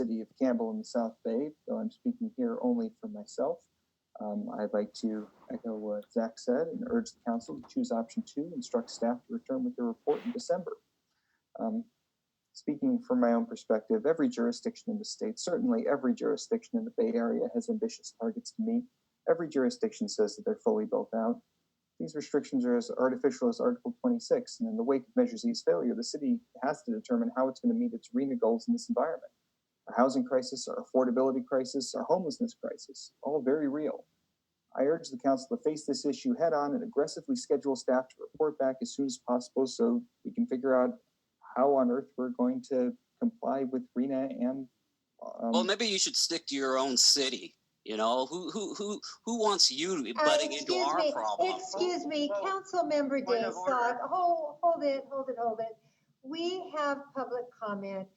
city of Campbell in the South Bay, though I'm speaking here only for myself. I'd like to echo what Zach said and urge the council to choose option 2, instruct staff to return with the report in December. Speaking from my own perspective, every jurisdiction in the state, certainly every jurisdiction in the Bay Area, has ambitious targets to meet. Every jurisdiction says that they're fully built out. These restrictions are as artificial as Article 26, and in the wake of Measure Z's failure, the city has to determine how it's going to meet its RHNA goals in this environment. Our housing crisis, our affordability crisis, our homelessness crisis, all very real. I urge the council to face this issue head on and aggressively schedule staff to report back as soon as possible so we can figure out how on earth we're going to comply with RHNA and well, maybe you should stick to your own city. You know, who wants you butting into our problem? Excuse me, Councilmember Daysog. Hold it. We have public comment.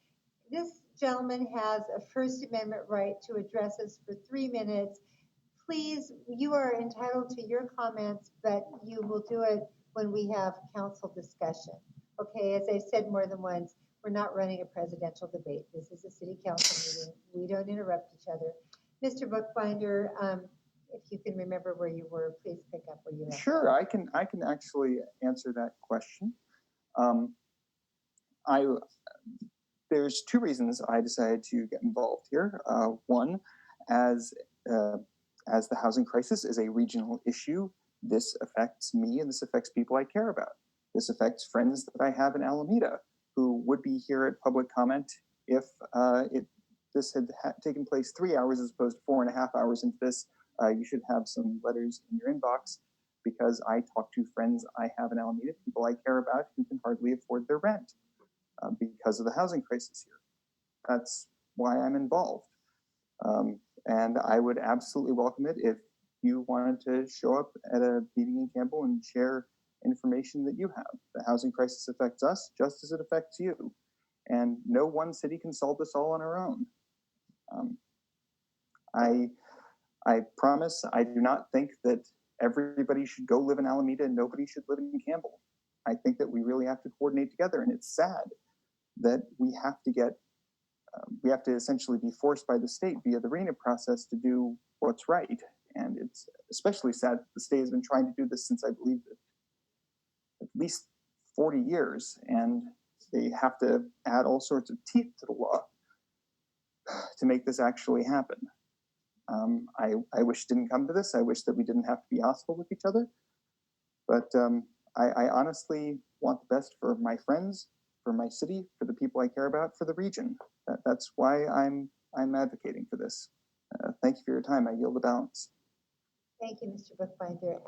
This gentleman has a First Amendment right to address us for 3 minutes. Please, you are entitled to your comments, but you will do it when we have council discussion. Okay, as I said more than once, we're not running a presidential debate. This is a city council meeting. We don't interrupt each other. Mr. Bookbinder, if you can remember where you were, please pick up where you left. Sure, I can actually answer that question. There's 2 reasons I decided to get involved here. One, as the housing crisis is a regional issue, this affects me and this affects people I care about. This affects friends that I have in Alameda who would be here at public comment if this had taken place 3 hours as opposed to 4.5 hours into this. You should have some letters in your inbox because I talk to friends I have in Alameda, people I care about who can hardly afford their rent because of the housing crisis here. That's why I'm involved. And I would absolutely welcome it if you wanted to show up at a meeting in Campbell and share information that you have. The housing crisis affects us just as it affects you. And no one city can solve this all on our own. I promise I do not think that everybody should go live in Alameda and nobody should live in Campbell. I think that we really have to coordinate together, and it's sad that we have to essentially be forced by the state via the RHNA process to do what's right. And it's especially sad that the state has been trying to do this since I believe at least 40 years, and they have to add all sorts of teeth to the law to make this actually happen. I wish it didn't come to this. I wish that we didn't have to be hostile with each other. But I honestly want the best for my friends, for my city, for the people I care about, for the region. That's why I'm advocating for this. Thank you for your time. I yield the balance. Thank you, Mr. Bookbinder.